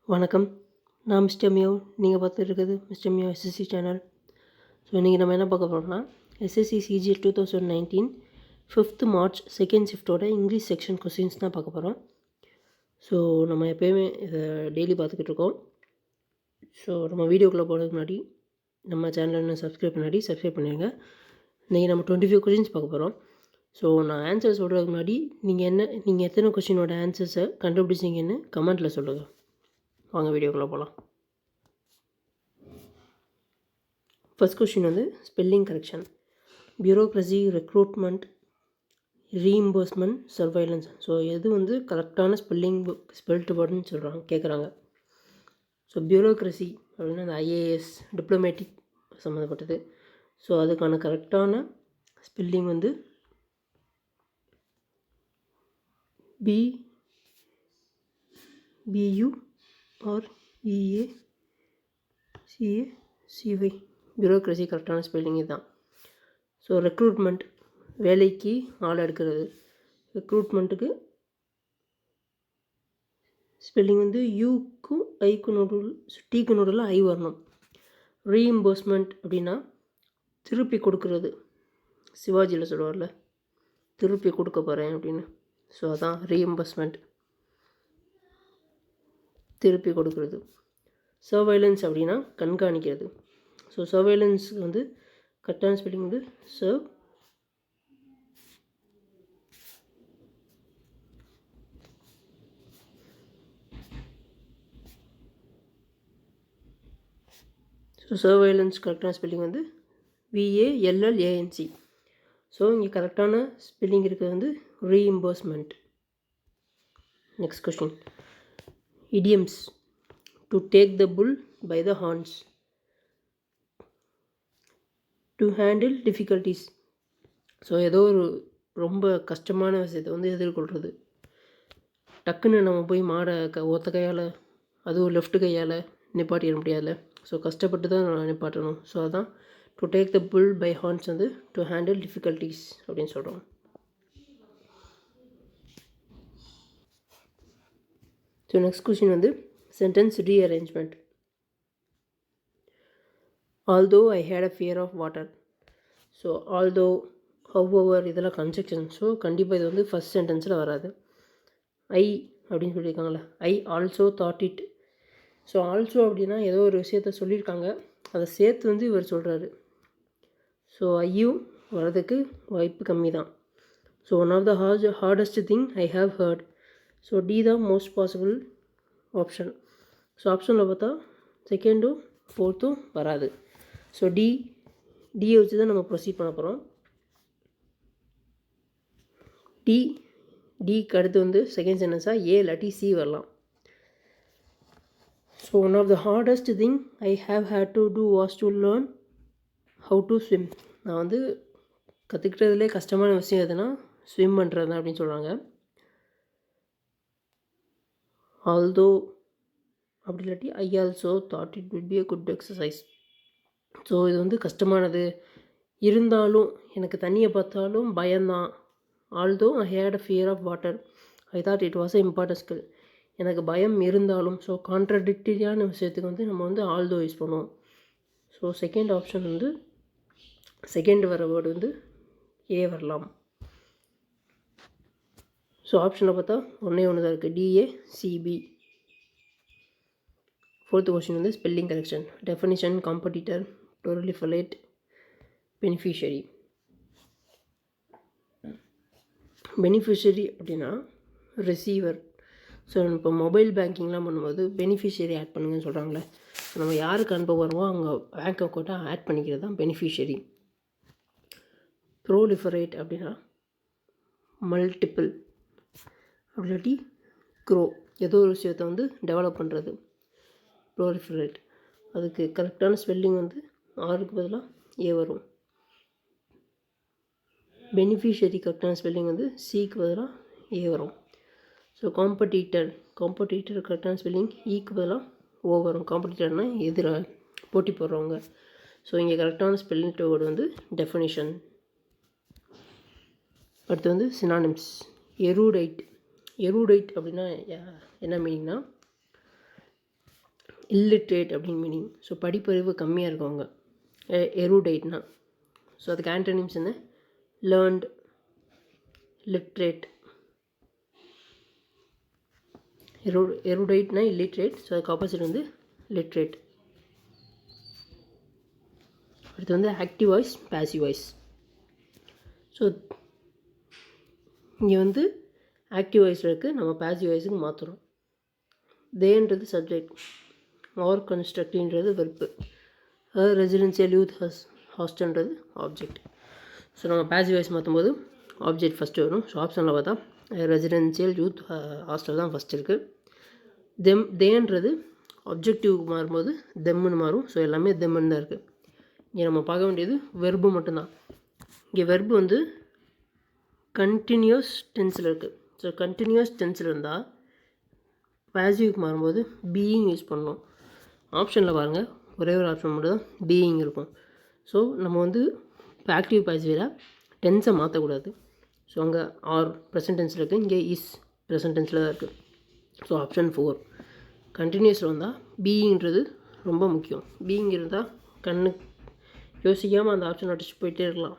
வணக்கம். நான் மிஸ்டர் மியோ. நீங்கள் பார்த்துட்டு இருக்கிறது மிஸ்டர் மியோ எஸ்எஸ்சி சேனல். ஸோ இன்றைக்கி நம்ம என்ன பார்க்க போகிறோம்னா, SSC CGL 2019 5th March second ஷிஃப்ட்டோட இங்கிலீஷ் செக்ஷன் கொஸ்டின்ஸ் தான் பார்க்க போகிறோம். ஸோ நம்ம எப்போயுமே இதை டெய்லி பார்த்துக்கிட்டு இருக்கோம். ஸோ நம்ம வீடியோக்குள்ளே போகிறதுக்கு முன்னாடி நம்ம சேனலில் இன்னும் சப்ஸ்கிரைப் பண்ணிடுங்க. இன்றைக்கி நம்ம 25 கொஸ்டின்ஸ் பார்க்க போகிறோம். ஸோ நான் ஆன்சர் சொல்கிறதுக்கு முன்னாடி நீங்கள் எத்தனை கொஸ்டினோட ஆன்சர்ஸை கண்டுபிடிச்சிங்கன்னு கமெண்ட்டில் சொல்லுங்கள். வாங்க வீடியோக்குள்ளே போகலாம். ஃபர்ஸ்ட் கொஸ்டின் வந்து spelling correction. Bureaucracy, recruitment, reimbursement, surveillance. So எது வந்து கரெக்டான ஸ்பெல்டு வேர்டுன்னு கேட்குறாங்க. ஸோ பியூரோக்ரஸி அப்படின்னா அந்த ஐஏஎஸ் டிப்ளமேட்டிக் சம்மந்தப்பட்டது. ஸோ அதுக்கான கரெக்டான ஸ்பெல்லிங் வந்து BUREACACY. பியூரோக்ரஸி கரெக்டான ஸ்பெல்லிங் இதுதான். ஸோ ரெக்ரூட்மெண்ட் வேலைக்கு ஆள் எடுக்கிறது. ரெக்ரூட்மெண்ட்டுக்கு ஸ்பெல்லிங் வந்து யூக்கும் ஐக்கு நடுவில் டீக்கு நடுவில் ஐ வரணும். ரீஇம்பர்ஸ்மெண்ட் அப்படின்னா திருப்பி கொடுக்கறது. சிவாஜியில் சொல்லுவார்ல, திருப்பி கொடுக்க போகிறேன் அப்படின்னு. ஸோ அதான் ரீஇம்பர்ஸ்மெண்ட், திருப்பி கொடுக்கறது. சர்வைலன்ஸ் அப்படின்னா கண்காணிக்கிறது. ஸோ சர்வைலன்ஸுக்கு வந்து கரெக்டான ஸ்பெல்லிங் வந்து சர்வைலன்ஸ் கரெக்டான ஸ்பெல்லிங் வந்து VALLANC. ஸோ இங்கே கரெக்டான ஸ்பெல்லிங் இருக்கிறது வந்து reimbursement. Next question, idioms. To take the bull by the horns, to handle difficulties. So ஏதோ ஒரு ரொம்ப கஷ்டமான விஷயத்தை வந்து எதிர்கொள்கிறது. டக்குன்னு நம்ம போய் மாடை ஒத்த கையால், அதுவும் லெஃப்ட் கையால் நிப்பாட்டிட முடியாதுல்ல. ஸோ கஷ்டப்பட்டு தான் நிப்பாட்டணும். ஸோ அதான் to take the bull by horns வந்து டு ஹேண்டில் டிஃபிகல்ட்டிஸ் அப்படின்னு சொல்கிறோம். ஸோ நெக்ஸ்ட் கொஸ்டின் வந்து sentence rearrangement. Although I had a fear of water. So although, how, இதெல்லாம் கன்ஜெக்ஷன். ஸோ கண்டிப்பாக இது வந்து ஃபஸ்ட் சென்டென்ஸில் வராது. ஐ அப்படின்னு சொல்லியிருக்காங்களே, I also thought it. So also அப்படின்னா ஏதோ ஒரு விஷயத்த சொல்லியிருக்காங்க, அதை சேர்த்து வந்து இவர் சொல்கிறாரு. ஸோ ஐயும் வர்றதுக்கு வாய்ப்பு கம்மி தான். So one of the hardest thing I have heard. So D தான் மோஸ்ட் பாசிபிள் ஆப்ஷன். ஸோ ஆப்ஷனில் பார்த்தா செகண்டும் ஃபோர்த்தும் வராது. ஸோ டியை வச்சு தான் நம்ம ப்ரொசீட் பண்ண போகிறோம். டிக்கு அடுத்து வந்து செகண்ட் சென்டென்ஸாக ஏ இல்லாட்டி சி வரலாம். So one of the hardest thing I have had to do was to learn how to swim. நான் வந்து கற்றுக்கிட்டதுலே கஷ்டமான விஷயம் எதுனா ஸ்விம் பண்ணுறது தான் அப்படின்னு சொல்கிறாங்க. ஆல்தோ அப்படி இல்லாட்டி I also thought it will be a good exercise. So இது வந்து கஷ்டமானது, இருந்தாலும் எனக்கு தண்ணியை பார்த்தாலும் பயம்தான். Although I had a fear of water I thought it was a important skill. எனக்கு பயம் இருந்தாலும், ஸோ கான்ட்ரடிக்டரியான விஷயத்துக்கு வந்து நம்ம வந்து ஆல்தோ யூஸ் பண்ணுவோம். ஸோ செகண்ட் ஆப்ஷன் வந்து செகண்ட் வர வேர்டு வந்து ஏ வரலாம். ஸோ ஆப்ஷனில் பார்த்தா ஒன்றே ஒன்று தான் இருக்குது, DACB. ஃபோர்த்து கொஸ்டின் வந்து spelling correction. Definition, competitor, proliferate, beneficiary. Beneficiary அப்படின்னா ரிசீவர். ஸோ இப்போ மொபைல் பேங்கிங்லாம் பண்ணும்போது பெனிஃபிஷரி ஆட் பண்ணுங்கன்னு சொல்கிறாங்களே, நம்ம யாருக்கு அனுப்ப வருமோ அவங்க பேங்க் அக்கௌண்ட்டை ஆட் பண்ணிக்கிறது தான் பெனிஃபிஷரி. ப்ரோலிஃபரேட் அப்படின்னா மல்டிபிள், அப்படி இல்லாட்டி க்ரோ, ஏதோ ஒரு விஷயத்தை வந்து டெவலப் பண்ணுறது. ப்ரோலிஃபரேட் அதுக்கு கரெக்டான ஸ்பெல்லிங் வந்து ஆருக்கு பதிலாக ஏ வரும். பெனிஃபிஷரி கரெக்டான ஸ்பெல்லிங் வந்து சிக்கு பதிலாக ஏ வரும். ஸோ காம்படிட்டர் கரெக்டான ஸ்பெல்லிங் ஈக்கு பதிலாக ஓ வரும். காம்படிட்டர்னால் எதிராக போட்டி போடுறவங்க. ஸோ இங்கே கரெக்டான ஸ்பெல்லிங் வேர்டு வந்து டெஃபினிஷன். அடுத்து வந்து இல்லிட்ரேட் அப்படின்னு மீனிங். ஸோ படிப்பறிவு கம்மியாக இருக்கவங்க. எருடைட்னா. ஸோ அதுக்கு ஆன்டனிம்ஸ் என்ன? Learned, literate. எருடைட்னா இல்லிட்ரேட். ஸோ அதுக்கு ஆப்போசிட் வந்து லிட்ரேட். அடுத்து வந்து active voice, passive voice. So இங்கே வந்து ஆக்டிவ் வாய்ஸில் இருக்குது, நம்ம பேசிவ் வாய்ஸுக்கு மாற்றுறோம். தேன்றது சப்ஜெக்ட், ஆர் கன்ஸ்ட்ரக்டிவ்ன்றது வெர்பு, ரெசிடென்சியல் யூத் ஹாஸ்டல்ன்றது ஆப்ஜெக்ட். ஸோ நம்ம பேசிவ் வாய்ஸ் மாற்றும் போது ஆப்ஜெக்ட் ஃபஸ்ட்டு வரும். ஸோ ஆப்ஷனில் பார்த்தா ரெசிடென்சியல் யூத் ஹாஸ்டல் தான் ஃபஸ்ட் இருக்குது. தேன்றது ஆப்ஜெக்டிவ்க்கு மாறும்போது தெம்முன்னு மாறும். ஸோ எல்லாமே தெம்முன்னு தான் இருக்குது. இங்கே நம்ம பார்க்க வேண்டியது வெர்பு மட்டும்தான். இங்கே வெர்பு வந்து கண்டினியூஸ் டென்ஸில் இருக்குது. ஸோ கண்டினியூஸ் டென்ஸில் இருந்தால் பேசிவ்க்கு மாறும்போது பீயிங் யூஸ் பண்ணணும். ஆப்ஷனில் பாருங்கள், ஒரே ஒரு ஆப்ஷன் மட்டும் தான் பீயிங் இருக்கும். ஸோ நம்ம வந்து இப்போ ஆக்டிவ் பேசிவில் டென்ஸை மாற்றக்கூடாது. ஸோ அங்கே ஆர் ப்ரெசன்ட் டென்ஸில் இருக்குது, இங்கே இஸ் ப்ரெசன்ட் டென்ஸில் தான் இருக்குது. ஸோ ஆப்ஷன் 4 கண்டினியூஸில் வந்தால் பீயிங்கிறது ரொம்ப முக்கியம். பீயிங் இருந்தால் கண்ணு யோசிக்காமல் அந்த ஆப்ஷன் அடிச்சு போயிட்டே இருக்கலாம்.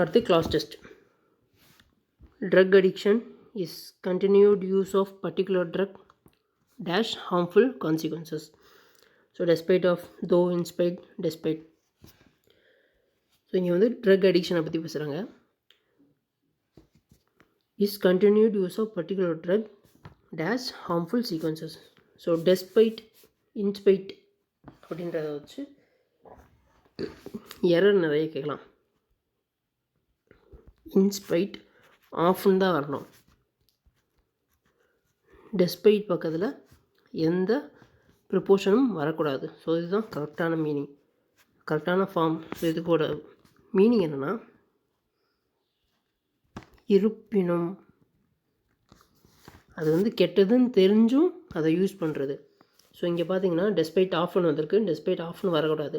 அடுத்து class test. Drug addiction is continued use of particular drug dash harmful consequences. So despite of, though, in spite, despite. So இங்கே வந்து ட்ரக் அடிக்ஷனை பற்றி பேசுகிறாங்க. Is continued use of particular drug dash harmful sequences. So despite, in spite அப்படின்றத வச்சு error நிறைய கேட்கலாம். In spite ஆஃப்னு தான் வரணும். டெஸ்பைட் பக்கத்தில் எந்த ப்ரிப்போஷனும் வரக்கூடாது. ஸோ இதுதான் கரெக்டான மீனிங், கரெக்டான ஃபார்ம். ஸோ இதுக்கோட மீனிங் என்னென்னா இருப்பினும். அது வந்து கெட்டதுன்னு தெரிஞ்சும் அதை யூஸ் பண்ணுறது. ஸோ இங்கே பார்த்தீங்கன்னா டெஸ்பைட் ஆஃப்னு வந்திருக்கு, டெஸ்பைட் ஆஃப்னு வரக்கூடாது.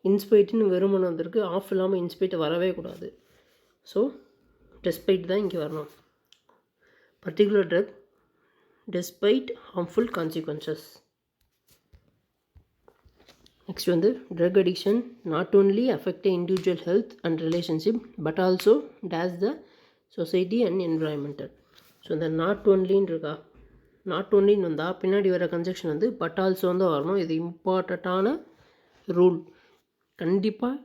இன்ஸ்பைட்டுன்னு வெறுமனு வந்திருக்கு, ஆஃப் இல்லாமல் இன்ஸ்பைட் வரவே கூடாது. ஸோ டெஸ்பைட் தான் இங்கே வரணும். Particular drug despite harmful consequences. Next வந்து drug addiction not only affect individual health and relationship but also does the society and environmental. So இந்த நாட் ஓன்லின்னு இருக்கா, நாட் ஓன்லின்னு வந்தால் பின்னாடி வர கன்ஜெக்ஷன் வந்து பட் ஆல்சோ தான் வரணும். இது இம்பார்ட்டண்ட்டான ரூல். கண்டிப்பாக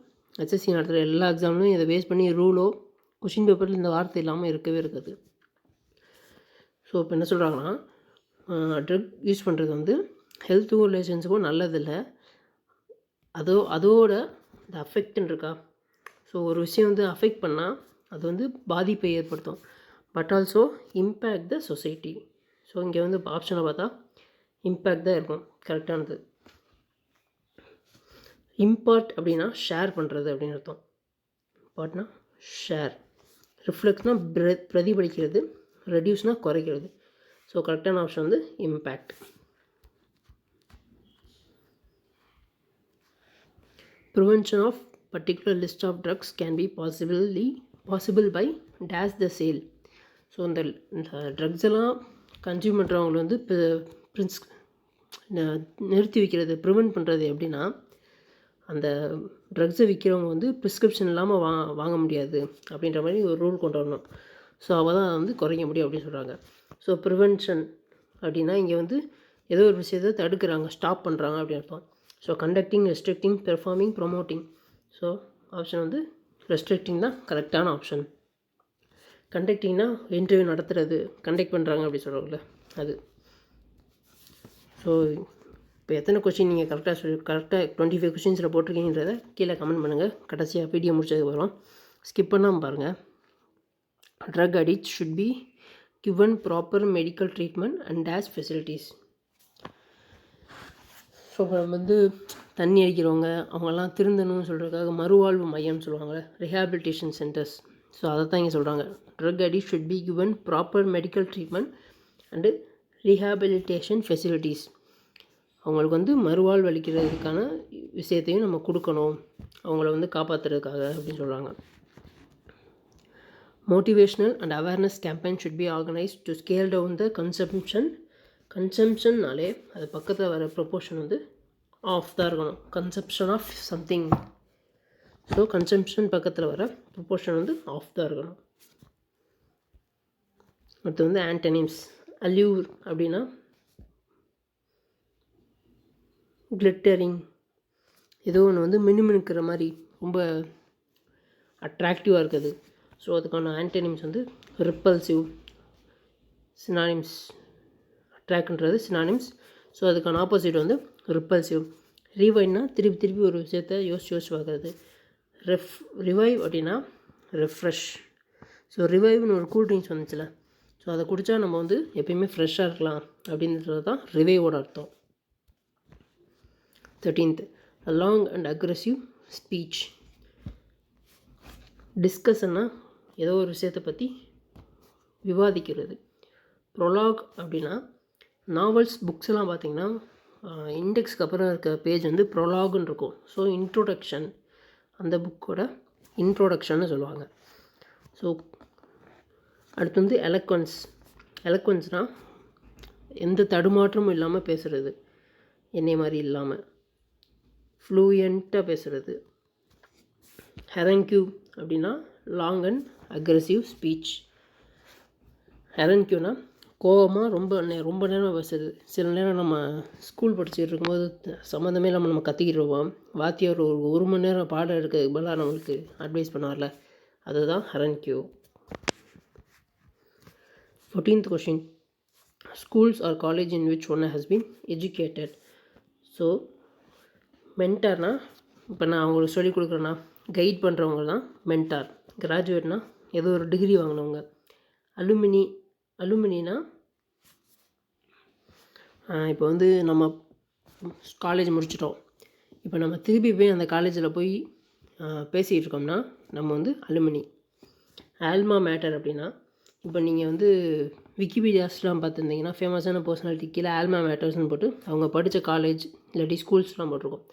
HSC நடத்துகிற எல்லா எக்ஸாம்லையும் இதை பேஸ் பண்ணி ரூலோ கொஷின் பேப்பரில் இந்த வார்த்தை இல்லாமல் இருக்கவே இருக்காது. ஸோ இப்போ என்ன சொல்கிறாங்கன்னா, ட்ரக் யூஸ் பண்ணுறது வந்து ஹெல்த்துக்கும் ரிலேஷன்ஸுக்கும் நல்லதில்லை. அதோட இந்த அஃபெக்ட்னு இருக்கா. ஸோ ஒரு விஷயம் வந்து அஃபெக்ட் பண்ணால் அது வந்து பாதிப்பை ஏற்படுத்தும். But also impact the society. So இங்கே வந்து ஆப்ஷனை பார்த்தா இம்பேக்ட் தான் இருக்கும் கரெக்டானது. இம்பார்ட் அப்படின்னா ஷேர் பண்ணுறது அப்படின்னு அர்த்தம். இம்பார்ட்னா ஷேர். ரிஃப்ளெக்ட்னா பிரதிபலிக்கிறது, ரெடியூஸ்னால் குறைக்கிறது. ஸோ கரெக்டான ஆப்ஷன் வந்து impact. Prevention of particular list of drugs can be possible by dash the sale. So இந்த ட்ரக்ஸ் எல்லாம் கன்சியூம் பண்ணுறவங்களை வந்து நிறுத்தி வைக்கிறது, ப்ரிவென்ட் பண்ணுறது எப்படின்னா, அந்த ட்ரக்ஸை விற்கிறவங்க வந்து ப்ரிஸ்கிரிப்ஷன் இல்லாமல் வாங்க முடியாது அப்படின்ற மாதிரி ஒரு ரூல் கொண்டு வரணும். ஸோ அவள் தான் வந்து குறைக்க முடியும் அப்படின்னு சொல்கிறாங்க. ஸோ ப்ரிவென்ஷன் அப்படின்னா இங்கே வந்து ஏதோ ஒரு விஷயத்தை தடுக்கிறாங்க, ஸ்டாப் பண்ணுறாங்க அப்படின்னு அர்த்தம். So conducting, restricting, performing, promoting. So option வந்து ரெஸ்ட்ரிக்டிங் தான் கரெக்டான ஆப்ஷன். கண்டக்டிங்னா இன்டர்வியூ நடத்துகிறது, கண்டக்ட் பண்ணுறாங்க அப்படி சொல்கிறாங்களே அது. ஸோ இப்போ எத்தனை கொஸ்டின் நீங்கள் கரெக்டாக 25 கொஸ்டின்ஸில் போட்டிருக்கீங்கன்றதை கீழே கமெண்ட் பண்ணுங்கள். கடைசியாக வீடியோ முடிச்சதுக்கு வரும், ஸ்கிப் பண்ணாமல் பாருங்கள். Drug addict should be given proper medical treatment and dash facilities. So நம்ம வந்து தண்ணி அடிக்கிறவங்க அவங்கெல்லாம் திருந்தணும்னு சொல்கிறதுக்காக மறுவாழ்வு மையம்னு சொல்லுவாங்க, ரிஹாபிலிட்டேஷன் சென்டர்ஸ். ஸோ அதை தான் இங்கே சொல்கிறாங்க. Drug addict should be given proper medical treatment and rehabilitation facilities. அவங்களுக்கு வந்து மறுவாழ்வு அளிக்கிறதுக்கான விஷயத்தையும் நம்ம கொடுக்கணும், அவங்கள வந்து காப்பாற்றுறதுக்காக அப்படின்னு சொல்கிறாங்க. Motivational and awareness campaign should be organised to scale down the consumption கன்சம்ஷன்னாலே அது பக்கத்தில் வர ப்ரொப்போர்ஷன் வந்து ஆஃப் தான் இருக்கணும். Consumption of something. So consumption பக்கத்தில் வர ப்ரொப்போர்ஷன் வந்து ஆஃப் தான் இருக்கணும். அடுத்து வந்து ஆன்டனிம்ஸ். அல்யூர் அப்படின்னா கிளிட்டரிங், ஏதோ ஒன்று வந்து மினுமினுக்கிற மாதிரி ரொம்ப அட்ராக்டிவாக இருக்குது. ஸோ அதுக்கான ஆன்டனிம்ஸ் வந்து ரிப்பல்சிவ். சினானிம்ஸ். அட்ராக்ட்ன்றது சினானிம்ஸ். ஸோ அதுக்கான ஆப்போசிட் வந்து ரிப்பல்சிவ். ரிவைவ்னா திருப்பி திருப்பி ஒரு விஷயத்தை யோசிச்சு பார்க்குறது. ரிவைவ் அப்படின்னா ரெஃப்ரெஷ். ஸோ ரிவைவ்னு ஒரு கூல் ட்ரிங்க்ஸ் வந்துச்சுல, ஸோ அதை குடித்தா நம்ம வந்து எப்பயுமே ஃப்ரெஷ்ஷாக இருக்கலாம் அப்படின்றது தான் ரிவைவோட அர்த்தம். 13th, a long and aggressive speech. டிஸ்கஷன்னா ஏதோ ஒரு விஷயத்தை பற்றி விவாதிக்கிறது. ப்ரொலாக் அப்படின்னா நாவல்ஸ் புக்ஸ்லாம் பார்த்திங்கன்னா இண்டெக்ஸ்க்கு அப்புறம் இருக்க பேஜ் வந்து ப்ரொலாக்னு இருக்கும். ஸோ இன்ட்ரோடக்ஷன், அந்த புக்கோட இன்ட்ரோடக்ஷன்னு சொல்லுவாங்க. ஸோ அடுத்து வந்து எலக்வன்ஸ். எலக்வன்ஸ்னால் எந்த தடுமாற்றமும் இல்லாமல் பேசுகிறது, என்னை மாதிரி இல்லாமல் ஃப்ளூயண்ட்டாக பேசுகிறது. ஹெரன்க்யூ அப்படின்னா லாங் அண்ட் அக்ரெசிவ் ஸ்பீச். ஹெரன்க்யூனா கோபமாக ரொம்ப நேரம் பேசுறது. சில நேரம் நம்ம ஸ்கூல் படிச்சுட்டு இருக்கும்போது சம்மந்தமே இல்லாமல் நம்ம கத்திக்கிட்டு இருப்போம். வாத்தியார் ஒரு மணி நேரம் பாடம் எடுக்கிறதுக்கு பதிலாக நம்மளுக்கு அட்வைஸ் பண்ணுவார்ல, அதுதான் ஹெரன்க்யூ. 14th question. Schools or college in which one has been educated. So மென்டார்னால் இப்போ நான் அவங்களுக்கு சொல்லிக் கொடுக்குறேன்னா கைட் பண்ணுறவங்க தான் மென்டார். கிராஜுவேட்னா ஏதோ ஒரு டிகிரி வாங்கினவங்க. அலுமினினா இப்போ வந்து நம்ம காலேஜ் முடிச்சிட்டோம், இப்போ நம்ம திருப்பி போய் அந்த காலேஜில் போய் பேசிகிட்டு இருக்கோம்னா நம்ம வந்து அலுமினி. ஆல்மா மேட்டர் அப்படின்னா இப்போ நீங்கள் வந்து விக்கிபீடியாஸ்லாம் பார்த்துருந்தீங்கன்னா ஃபேமஸான பர்சனாலிட்டி கீழே ஆல்மா மேட்டர்ஸ்னு போட்டு அவங்க படித்த காலேஜ் இல்லாட்டி ஸ்கூல்ஸ்லாம் போட்டிருக்கோம்.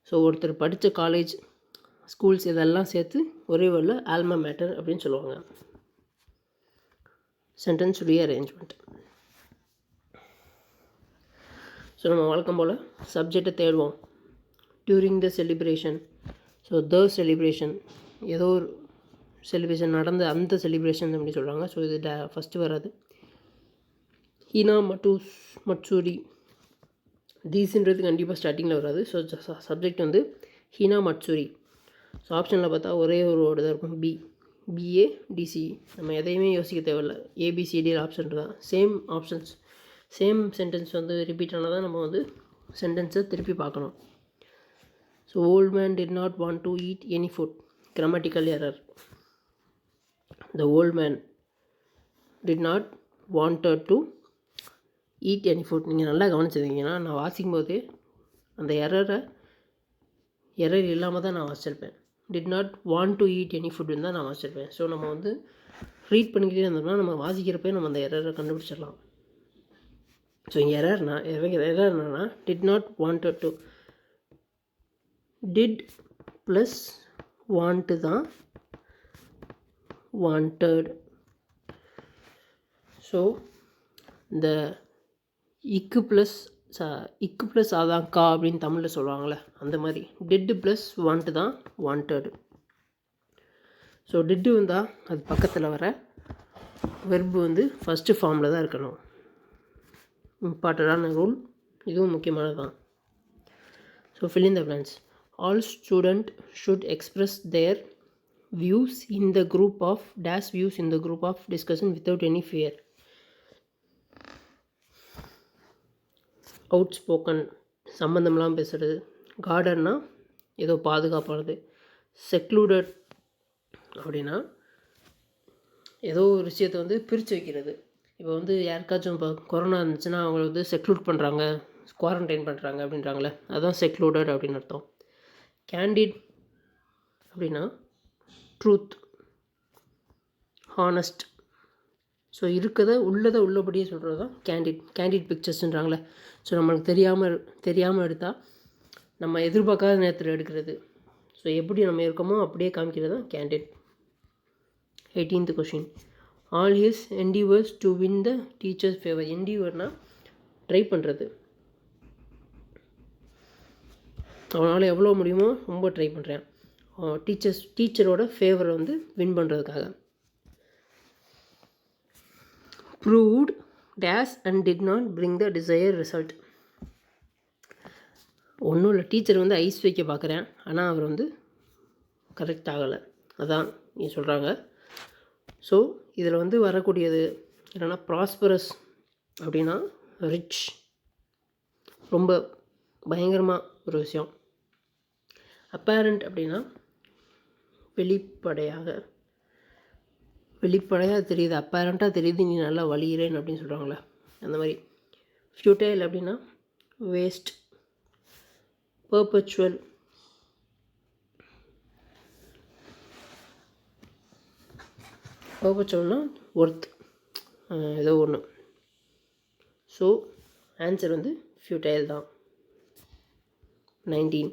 ஸோ ஒருத்தர் படித்த காலேஜ், ஸ்கூல்ஸ் இதெல்லாம் சேர்த்து ஒரே வேர்டில் ஆல்மா மேட்டர் அப்படின்னு சொல்லுவாங்க. Sentence rearrangement. ஸோ நம்ம வழக்கம் போல் சப்ஜெக்டை தேடுவோம். During the celebration. So the celebration, ஏதோ ஒரு செலிப்ரேஷன் நடந்த அந்த செலிப்ரேஷன் அப்படி சொல்கிறாங்க. ஸோ இது ஃபஸ்ட்டு வராது. ஹீனா மட்சூரி. தீஸ்ன்றது கண்டிப்பாக ஸ்டார்டிங்கில் வராது. ஸோ சப்ஜெக்ட் வந்து ஹீனா மட்சூரி. ஸோ ஆப்ஷனில் பார்த்தா ஒரே ஒரு வேர்டு தான் இருக்கும், பிஏ டிசி. நம்ம எதையுமே யோசிக்க தேவையில்லை, ஏபிசிடி ஆப்ஷன் தான். சேம் ஆப்ஷன்ஸ், சேம் சென்டென்ஸ் வந்து ரிப்பீட் ஆனால் தான் நம்ம வந்து சென்டென்ஸை திருப்பி பார்க்கணும். So old man did not want to eat any food. Grammatical error. The old man did not wanted to eat any food. நீங்கள் நல்லா கவனிச்சிருந்தீங்கன்னா நான் வாசிக்கும்போது அந்த எரர் இல்லாமல் தான் நான் வாசிச்சிருப்பேன். Did not want to eat any ஃபுட்டுன்னு தான் நான் வாசிச்சிருப்பேன். ஸோ நம்ம வந்து ரீட் பண்ணிக்கிட்டே இருந்தோம்னா நம்ம வாசிக்கிறப்பே நம்ம அந்த எரரை கண்டுபிடிச்சிடலாம். ஸோ இங்கே எரர் என்னன்னா did not wanted to. Did plus want தான் wanted. ஸோ இந்த இக்கு ப்ளஸ் அதான் கா அப்படின்னு தமிழில் சொல்லுவாங்கள்ல, அந்த மாதிரி டிட்டு ப்ளஸ் வாண்ட்டு தான் வாண்டட். ஸோ டிட்டு வந்தால் அது பக்கத்தில் வர வெர்பு வந்து ஃபஸ்ட்டு ஃபார்மில் தான் இருக்கணும். இம்பார்ட்டண்டான ரூல், இதுவும் முக்கியமானது தான். So fill in the blanks. All student should express their views in the group of discussion without any fear. Outspoken, சம்பந்தம்லாம் பேசுகிறது. கார்டன்னா ஏதோ பாதுகாப்பானது. செக்லூடட் அப்படின்னா ஏதோ ஒரு விஷயத்தை வந்து பிரித்து வைக்கிறது. இப்போ வந்து யாருக்காச்சும் இப்போ கொரோனா இருந்துச்சுன்னா அவங்கள வந்து செக்லூட் பண்ணுறாங்க, குவாரண்டைன் பண்ணுறாங்க அப்படின்றாங்களே, அதுதான் செக்லூடட் அப்படின்னு அர்த்தம். கேண்டிட் அப்படின்னா ட்ரூத், ஹானஸ்ட். ஸோ உள்ளதை உள்ளபடியே சொல்கிறது தான் கேண்டிட் பிக்சர்ஸ்ன்றாங்களே. ஸோ நம்மளுக்கு தெரியாமல் எடுத்தால் நம்ம எதிர்பார்க்காத நேரத்தில் எடுக்கிறது. ஸோ எப்படி நம்ம இருக்கோமோ அப்படியே காமிக்கிறது தான் candid. 18th question. All his endeavors to win the teacher's favor. என்டிவர்னால் ட்ரை பண்ணுறது. அவனால் எவ்வளோ முடியுமோ ரொம்ப ட்ரை பண்ணுறேன் டீச்சரோட ஃபேவரை வந்து வின் பண்ணுறதுக்காக. Proved dash and did not bring the desire result. ஒன்றும் இல்லை, டீச்சர் வந்து ஐஸ் வைக்க பார்க்குறேன், ஆனால் அவர் வந்து கரெக்ட் ஆகலை, அதான் நீ சொல்கிறாங்க. ஸோ இதில் வந்து வரக்கூடியது என்னென்னா ப்ராஸ்பரஸ் அப்படின்னா ரிச், ரொம்ப பயங்கரமாக ஒரு விஷயம். அப்பேரண்ட் அப்படின்னா வெளிப்படையாக தெரியுது, அப்பேரண்ட்டாக தெரியுது நீ நல்லா வலிகிறேன் அப்படின்னு சொல்கிறாங்களே அந்த மாதிரி. ஃபியூட்டைல் அப்படின்னா வேஸ்ட். பர்பச்சுவல் பர்பச்சுவல்னா ஒர்த் ஏதோ ஒன்று. ஸோ ஆன்சர் வந்து ஃபியூட்டைல் தான். 19.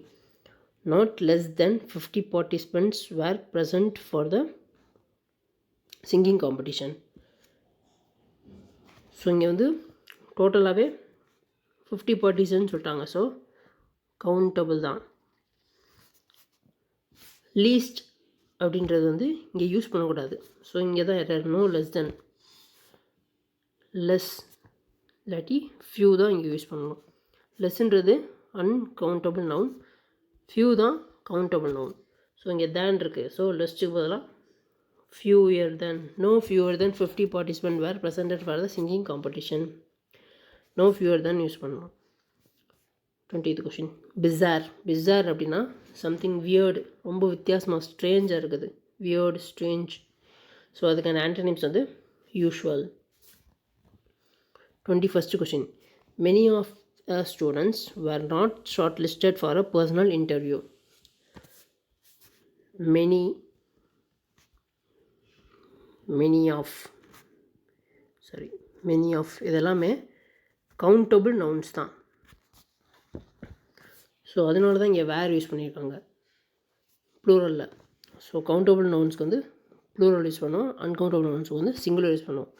Not less than 50 participants were present for the singing competition. So இங்கே வந்து டோட்டலாகவே 50 பார்ட்டிசன்னு சொல்லிட்டாங்க. ஸோ கவுண்டபிள் தான். லீஸ்ட் அப்படின்றது வந்து இங்கே யூஸ் பண்ணக்கூடாது. ஸோ இங்கே தான் error. No less than, less இல்லாட்டி ஃபியூ தான் இங்கே யூஸ் பண்ணணும். லெஸ்ன்றது அன்கவுண்டபிள் நவுன், ஃபியூ தான் கவுண்டபிள் நவுன். ஸோ இங்கே தேன் இருக்குது. ஸோ லெஸ்ட்டுக்கு பதிலாக fewer than, no fewer than 50 participants were presented for the singing competition. no fewer than use பண்ணணும். 20th question. bizarre அப்படின்னா சம்திங் வியர்டு, ரொம்ப வித்தியாசமாக ஸ்ட்ரேஞ்சாக இருக்குது. Weird, strange. ஸோ அதுக்கான ஆன்டனிம்ஸ் வந்து usual. 21st question. many of the students were not shortlisted for a personal interview. many of இதெல்லாமே countable nouns தான். So அதனால தான் இங்கே வேர் யூஸ் பண்ணியிருக்காங்க ப்ளூரலில். ஸோ கவுண்டபிள் நவுன்ஸ்க்கு வந்து ப்ளூரல் யூஸ் பண்ணுவோம், அன்கவுண்டபிள் நவுன்ஸ்க்கு வந்து சிங்குலர் யூஸ் பண்ணுவோம்.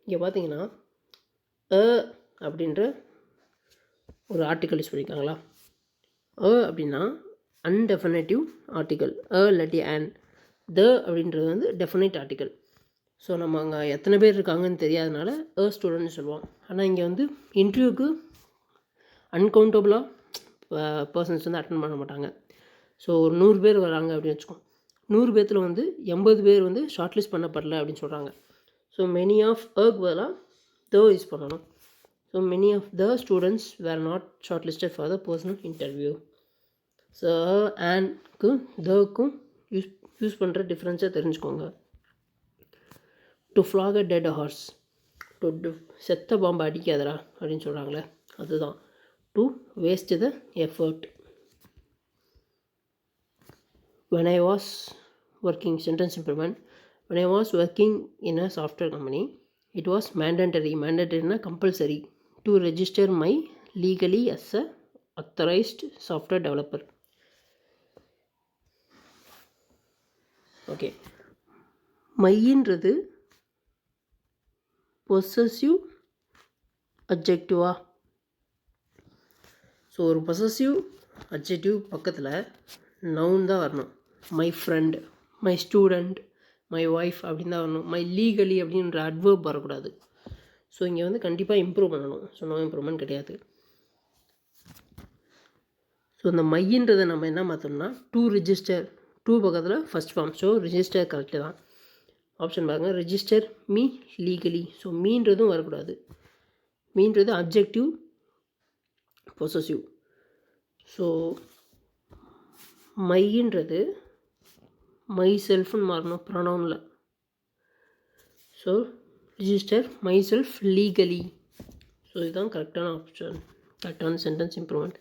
இங்கே பார்த்தீங்கன்னா அப்படின்ற ஒரு ஆர்டிக்கல் யூஸ் பண்ணியிருக்காங்களா. அப்படின்னா அன்டெஃபினேட்டிவ் ஆர்டிக்கல், இல்லாட்டி அண்ட். அப்படின்றது வந்து டெஃபினைட் ஆர்டிக்கல். ஸோ நம்ம அங்கே எத்தனை பேர் இருக்காங்கன்னு தெரியாதனால ஸ்டூடெண்ட்னு சொல்லுவோம். ஆனால் இங்கே வந்து இன்டர்வியூக்கு அன்கவுண்டபுளாக பர்சன்ஸ் வந்து அட்டன் பண்ண மாட்டாங்க. ஸோ ஒரு 100 பேர் வராங்க அப்படின்னு வச்சுக்கோம். 100 பேர்த்தில் வந்து 80 பேர் வந்து ஷார்ட்லிஸ்ட் பண்ணப்படல அப்படின்னு சொல்கிறாங்க. ஸோ மெனி ஆஃப் பதிலாக யூஸ் பண்ணணும். So many of the students were not shortlisted for the personal interview. So அண்ட்க்கும் தக்கும் யூஸ் பண்ணுற டிஃப்ரென்ஸை தெரிஞ்சுக்கோங்க. To flog a dead horse, செத்த பாம்பை அடிக்காதரா அப்படின்னு சொல்கிறாங்களே அதுதான். To waste the effort. when I was working, sentence improvement, when I was working in a software company, it was mandatory na compulsory to register my legally as a authorized software developer. Okay, மைன்றது possessive அட்ஜெக்டிவா. So ஒரு possessive adjective பக்கத்தில் noun தான் வரணும். My friend, my student, my wife அப்படின்னு தான் வரணும். My legally அப்படின்ற அட்வர்ப் வரக்கூடாது. ஸோ இங்கே வந்து கண்டிப்பாக இம்ப்ரூவ் பண்ணணும். ஸோ நோ இம்ப்ரூவ்மெண்ட் கிடையாது. ஸோ இந்த மையின்றதை நம்ம என்ன மாற்றணும்னா டு ரிஜிஸ்டர், டூ பக்கத்தில் first form. So register correct தான். ஆப்ஷன் பாருங்கள், ரிஜிஸ்டர் மீ லீகலி. ஸோ மீன்றதும் வரக்கூடாது. மீன்றது அப்ஜெக்டிவ் பொசசிவ். ஸோ மைன்றது மை செல்ஃப்னு மாறணும் ப்ரொனவுனில். So register myself legally. So இதுதான் கரெக்டான ஆப்ஷன், கரெக்டான சென்டென்ஸ் இம்ப்ரூவ்மெண்ட்.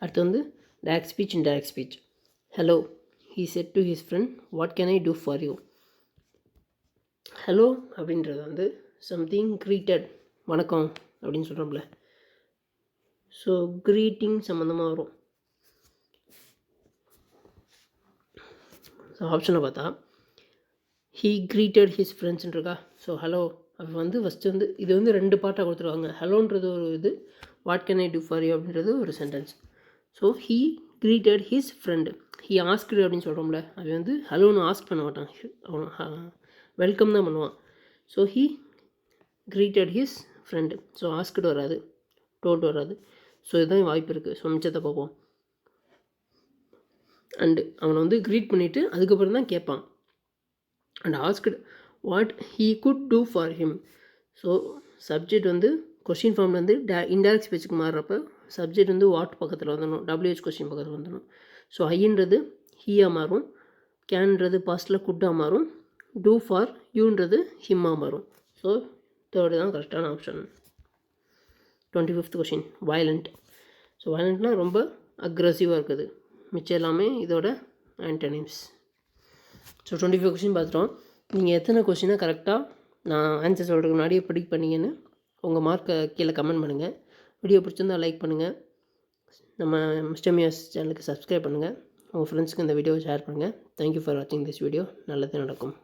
அடுத்து வந்து direct speech, indirect speech. Hello, he said to his friend, what can I do for you? Hello அப்படின்றது வந்து சம்திங் க்ரீட்டட், வணக்கம் அப்படின்னு சொல்கிறோம்ல. ஸோ க்ரீட்டிங் சம்மந்தமாக வரும். ஸோ ஆப்ஷனை பார்த்தா he greeted his friends இருக்கா. ஸோ ஹலோ அப்போ வந்து ஃபஸ்ட்டு வந்து இது வந்து 2 பார்ட்டாக கொடுத்துருவாங்க. ஹலோன்றது ஒரு இது, what can I do for you அப்படின்றது ஒரு sentence. So he greeted his friend. He asked அப்படின்னு சொல்கிறோம்ல, அது வந்து ஹலோன்னு ஆஸ்க் பண்ண மாட்டான், அவன் வெல்கம் தான் பண்ணுவான். So he greeted his friend. So asked வராது, டோல்ட் வராது. ஸோ இதுதான் வாய்ப்பு இருக்குது. ஸோ மிச்சத்தை பார்ப்போம். அண்டு அவனை வந்து க்ரீட் பண்ணிவிட்டு அதுக்கப்புறம் தான் கேட்பான். And asked what he could do for him. So subject வந்து கொஷின் ஃபார்ம் வந்து இன்டைரக்ட் ஸ்பீச்சுக்கு மாறுறப்ப சப்ஜெக்ட் வந்து வாட் பக்கத்தில் வந்துடணும், WH கொஷின் பக்கத்தில் வந்துடணும். ஸோ ஐன்றது ஹீயாக மாறும், கேன்றது பாஸ்ட்டில் குட்டாக மாறும், டூ ஃபார் யூன்றது ஹிம்மாக மாறும். ஸோ தேர்டு தான் கரெக்டான option. 25th question, violent. So வயலண்ட்னால் ரொம்ப அக்ரெசிவாக இருக்குது. மிச்சம் எல்லாமே இதோட ஆன்டனிம்ஸ். ஸோ 25 கொஷின் பார்த்துட்டோம். நீங்கள் எத்தனை கொஷினை கரெக்டாக நான் ஆன்சர் சொல்கிறதுக்கு முன்னாடியே ப்ரிடிக்ட் பண்ணிங்கன்னு உங்கள் மார்க்கை கீழே கமெண்ட் பண்ணுங்கள். வீடியோ பிடிச்சிருந்தால் லைக் பண்ணுங்கள். நம்ம மிஸ்டர் மியாஸ் சேனலுக்கு சப்ஸ்கிரைப் பண்ணுங்கள். உங்கள் ஃப்ரெண்ட்ஸுக்கு இந்த வீடியோவை ஷேர் பண்ணுங்கள். தேங்க்யூ ஃபார் வாட்சிங் திஸ் வீடியோ. நல்லது நடக்கும்.